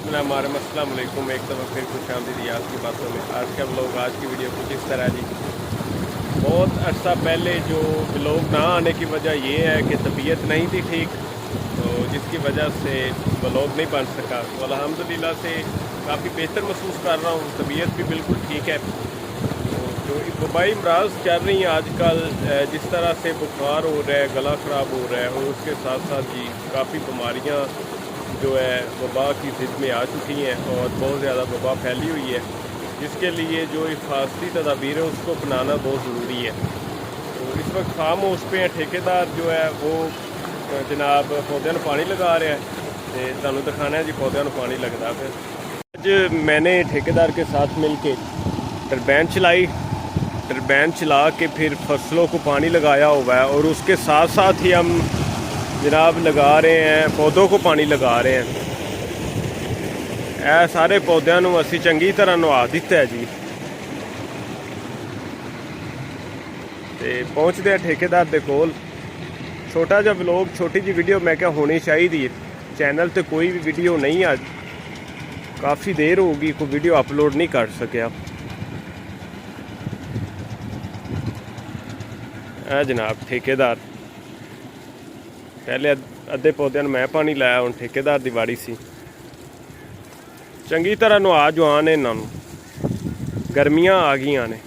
बिस्मिल्लाहिर्रहमानिर्रहीम, अस्सलाम वालेकुम। एक दफ़ा फिर खुश आमदीद आज की बातों में। आज का व्लॉग, आज की वीडियो कुछ इस तरह जी। बहुत अर्सा पहले जो व्लॉग ना आने की वजह ये है कि तबीयत नहीं थी ठीक, तो जिसकी वजह से व्लॉग नहीं बन सका। तो अल्हम्दुलिल्लाह से काफ़ी बेहतर महसूस कर रहा हूँ, तबीयत भी बिल्कुल ठीक है। तो वबाई अमराज चल रही हैं आजकल, जिस तरह से बुखार हो रहा है, गला ख़राब हो रहा है, और उसके साथ साथ जी काफ़ी बीमारियाँ जो है वबा की ज़िद में आ चुकी हैं और बहुत ज़्यादा वबा फैली हुई है, जिसके लिए जो हिफाजती तदाबीर है उसको अपनाना बहुत ज़रूरी है। तो इस वक्त फार्म हाउस पे ठेकेदार जो है वो जनाब पौधों पानी लगा रहा है, तो तुहानू दिखाना है जी पौधों पानी लगता। फिर अज मैंने ठेकेदार के साथ मिल के टरबैन चलाई, टरबैन चला के फिर फसलों को पानी लगाया हुआ है, और उसके साथ साथ ही हम जनाब लगा रहे हैं, पौधों को पानी लगा रहे हैं। ਇਹ सारे पौधों ਨੂੰ ਅਸੀਂ ਚੰਗੀ तरह ਨਵਾ ਦਿੱਤਾ है जी। ਤੇ ਪਹੁੰਚਦੇ ਆ ਠੇਕੇਦਾਰ ਦੇ ਕੋਲ। छोटा ਜਿਹਾ व्लॉग, छोटी जी वीडियो मैं क्या होनी चाहिए। चैनल ਤੇ कोई भी वीडियो नहीं, आज काफ़ी देर होगी कोई वीडियो अपलोड नहीं कर सकिया। जनाब ठेकेदार, पहले अद्धे पौधों मैं पानी लाया, हूँ ठेकेदार की वाड़ी सी। चंगी तरह नुआ जुआन इन्हों, गर्मियां आ गई ने,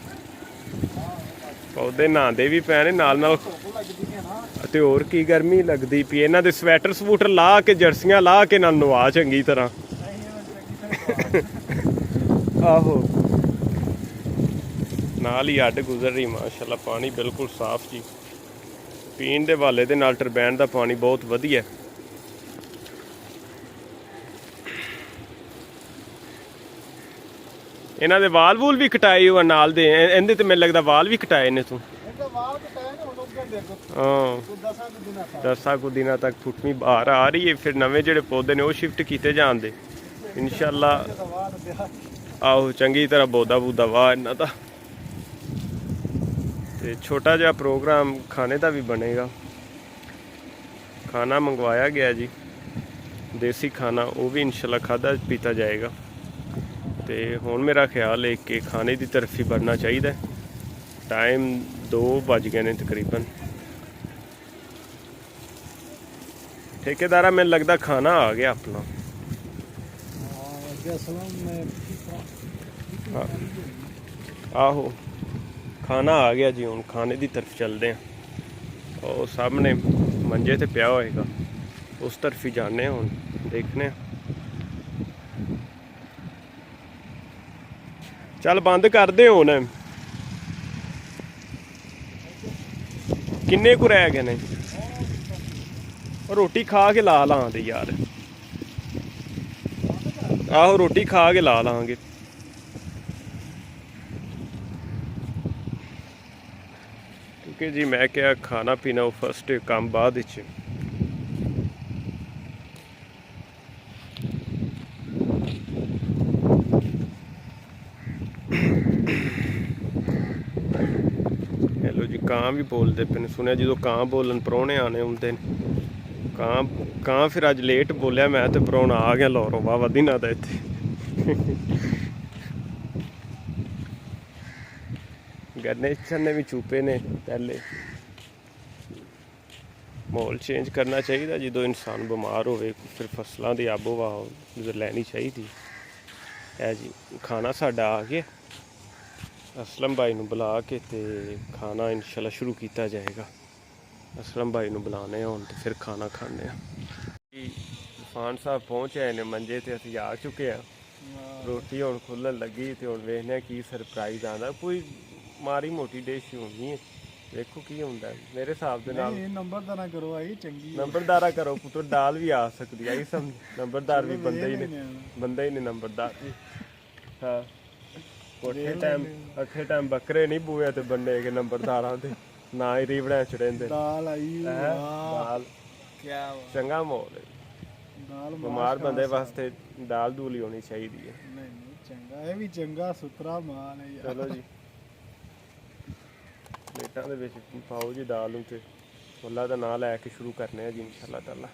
पौधे नहाते भी पे ने नाल नाल, ते होर की गर्मी लगती पी। इन्हां दे स्वैटर स्वूटर ला के, जर्सियां ला के नाल नुआ चंगी तरह। आहो नाल ही अड्ड गुजर रही माशाल्लाह, पानी बिल्कुल साफ जी। पीण दे हवाले दे नाल टरबैन दा पानी बहुत वधिया। इन्हां दे वाल वूल भी कटाए हुए नाल दे, इहदे ते मैनूं लगदा वाल भी कटाए ने तूं। हाँ 10 कुछ दिनों तक फुटवी बाहर आ रही है, फिर नवे जिहड़े पौधे ने वो शिफ्ट किए जाण दे इंशाअल्लाह। आहो चंगी तरह बौदा बूदा वाह इन्हां दा। ते छोटा जिहा प्रोग्राम खाने का भी बनेगा। खाना मंगवाया गया जी, देसी खाना, वो भी इंशाल्लाह खादा पीता जाएगा। तो हुण मेरा ख्याल है कि खाने की तरफ ही बढ़ना चाहिए। टाइम 2 बज गए ने तकरीबन। ठेकेदारा मैनूं लगदा खाना आ गया अपना। आहो खाना आ गया जी, हुण खाने की तरफ चलते हैं। और सामने मंजे ते पिया होएगा, उस तरफ ही जाने हुण देखने। चल बंद कर दे हुण, किन्ने कु रह गए ने। रोटी खा के ला लांगे यार। आहो रोटी खा के ला लांगे। क्योंकि जी मैं क्या खाना पीना वो फर्स्ट काम बाद विच। हेलो जी, कां भी बोलते पे, सुनिया जो कां बोलन परौने आने होंगे। कां फिर अज लेट बोलिया मैं, तो परौना आ गया लाहौरों वाह दिना दा इत्थे। गणेशन ने भी चूपे ने पहले। माहौल चेंज करना चाहिए, जो इंसान बीमार हो फिर फसलों की आबो हवा लैनी चाहिए है जी। खाना साडा आ गया, असलम भाई नूं बुला के ते खाना इंशाल्लाह शुरू किया जाएगा। असलम भाई नूं बुलाने हुण ते फिर खाना खाने। तूफान साहब पहुँच आए ने मंजे ते, असीं आ चुके हैं। रोटी हुण खुल्लन लगी, तो हुण वेखने की सरप्राइज आंदा। कोई माड़ी मोटी डिश होनी है, देखो की हुंदा। मेरे हिसाब दे नाल नंबरदारा करो आई चंगी, नंबरदारा करो पुत्र, दाल भी आ सकती है। सब नंबरदार भी बंदे ही ने नंबरदार भी। हाँ अठे टाइम बकरे नहीं बुए ते बंडे के नंबरदारा दे ना ही रीवड़ा चढ़ेंदे। दाल आई दाल क्या चंगा माहौल है। दाल बीमार बंदे वास्ते दाल दूल ही होनी चाहिए है। नहीं चंगा, ये भी चंगा सुथरा माल है यार। चलो जी प्लेटा दे विच पाओ जी दाल नूं, ते अल्लाह दा नाम लैके शुरू करने जी इंशाअल्लाह ताला।